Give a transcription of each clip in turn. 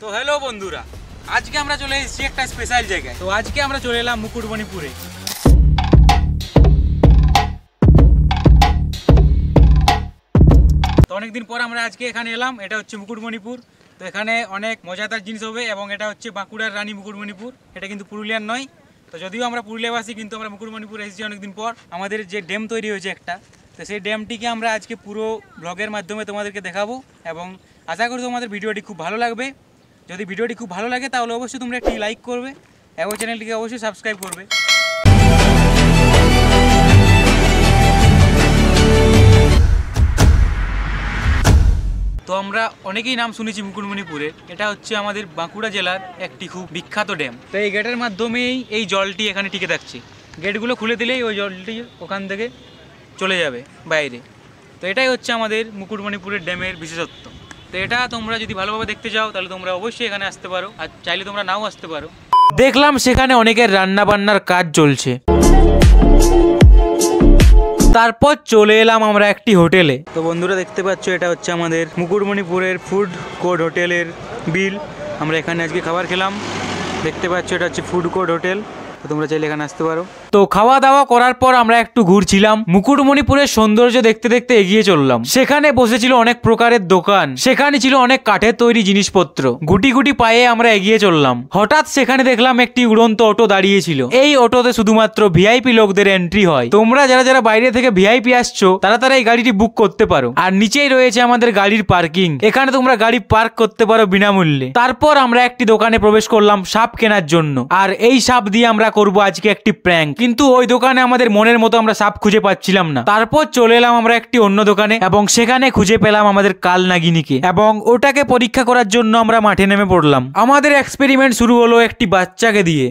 তো হ্যালো বন্ধুরা, আজকে আমরা চলে এসেছি একটা স্পেশাল জায়গায়। তো আজকে আমরা চলে এলাম মুকুটমণিপুরে। তো অনেকদিন পর আমরা আজকে এখানে এলাম। এটা হচ্ছে মুকুটমণিপুর। তো এখানে অনেক মজাদার জিনিস হবে এবং এটা হচ্ছে বাঁকুড়ার রানী মুকুটমণিপুর, এটা কিন্তু পুরুলিয়ার নয়। তো যদিও আমরা পুরুলিয়াবাসী, কিন্তু আমরা মুকুটমণিপুর এসেছি অনেকদিন পর। আমাদের যে ড্যাম তৈরি হয়েছে একটা, তো সেই ড্যামটিকে আমরা আজকে পুরো ব্লগের মাধ্যমে তোমাদেরকে দেখাবো এবং আশা করি তোমাদের ভিডিওটি খুব ভালো লাগবে। যদি ভিডিওটি খুব ভালো লাগে তাহলে অবশ্যই তোমরা একটি লাইক করবে এবং চ্যানেলটিকে অবশ্যই সাবস্ক্রাইব করবে। তো আমরা অনেকেই নাম শুনেছি মুকুটমণিপুরের। এটা হচ্ছে আমাদের বাঁকুড়া জেলার একটি খুব বিখ্যাত ড্যাম। তো এই গেটের মাধ্যমেই এই জলটি এখানে টিকে থাকছে। গেটগুলো খুলে দিলেই ওই জলটি ওখান থেকে চলে যাবে বাইরে। তো এটাই হচ্ছে আমাদের মুকুটমণিপুরের ড্যামের বিশেষত্ব। তো এটা তোমরা যদি ভালোভাবে দেখতে চাও তাহলে তোমরা অবশ্যই এখানে আসতে পারো, আর চাইলে তোমরা নাও আসতে পারো। দেখলাম সেখানে অনেকের রান্না বান্নার কাজ চলছে। তারপর চলে এলাম আমরা একটি হোটেলে। তো বন্ধুরা দেখতে পাচ্ছ, এটা হচ্ছে আমাদের মুকুটমণিপুরের ফুড কোর্ট হোটেলের বিল। আমরা এখানে আজকে খাবার খেলাম। দেখতে পাচ্ছ এটা হচ্ছে ফুড কোর্ট হোটেল। তো তোমরা চাইলে এখানে আসতে পারো। তো খাওয়া দাওয়া করার পর আমরা একটু ঘুরছিলাম। মুকুটমণিপুরের সৌন্দর্য দেখতে দেখতে এগিয়ে চললাম। সেখানে বসেছিল অনেক প্রকারের দোকান, সেখানে ছিল অনেক কাঠের তৈরি জিনিসপত্র। গুটি গুটি পায়ে আমরা এগিয়ে চললাম। হঠাৎ সেখানে দেখলাম একটি উড়ন্ত অটো দাঁড়িয়েছিল। এই অটোতে শুধুমাত্র ভিআইপি লোকদের এন্ট্রি হয়। তোমরা যারা যারা বাইরে থেকে ভিআইপি আসছো তারা তারা এই গাড়িটি বুক করতে পারো। আর নিচেই রয়েছে আমাদের গাড়ির পার্কিং। এখানে তোমরা গাড়ি পার্ক করতে পারো বিনামূল্যে। তারপর আমরা একটি দোকানে প্রবেশ করলাম সাপ কেনার জন্য। আর এই সাপ দিয়ে আমরা করব আজকে একটি প্র্যাঙ্ক। কিন্তু ওই দোকানে আমাদের মনের মতো আমরা সাপ খুঁজে পাচ্ছিলাম না। তারপর চলে এলাম আমরা একটি অন্য দোকানে এবং সেখানে খুঁজে পেলাম আমাদের কাল নাগিনীকে এবং ওটাকে পরীক্ষা করার জন্য আমরা মাঠে নেমে পড়লাম। আমাদের এক্সপেরিমেন্ট শুরু হলো একটি বাচ্চাকে দিয়ে।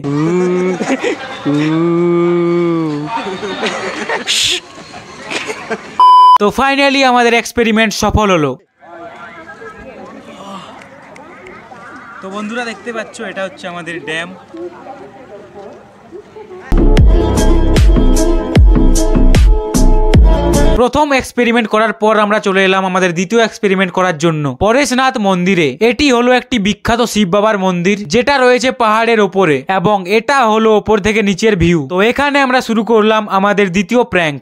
তো ফাইনালি আমাদের এক্সপেরিমেন্ট সফল হলো। তো বন্ধুরা দেখতে পাচ্ছ, এটা হচ্ছে আমাদের ড্যাম। প্রথম এক্সপেরিমেন্ট করার পর আমরা চলে এলাম আমাদের দ্বিতীয় এক্সপেরিমেন্ট করার জন্য পরেশনাথ মন্দিরে। এটি হলো একটি বিখ্যাত শিব বাবার মন্দির, যেটা রয়েছে পাহাড়ের ওপরে এবং এটা হলো ওপর থেকে নিচের ভিউ। তো এখানে আমরা শুরু করলাম আমাদের দ্বিতীয় প্র্যাঙ্ক।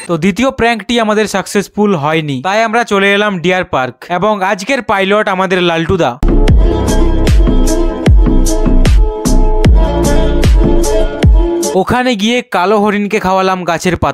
তো দ্বিতীয় প্র্যাঙ্কটি আমাদের সাকসেসফুল হয়নি, তাই আমরা চলে এলাম ডিয়ার পার্ক এবং আজকের পাইলট আমাদের লালটুদা। ওখানে গিয়ে কালো হরিণকে খাওয়ালাম গাছের পাতা।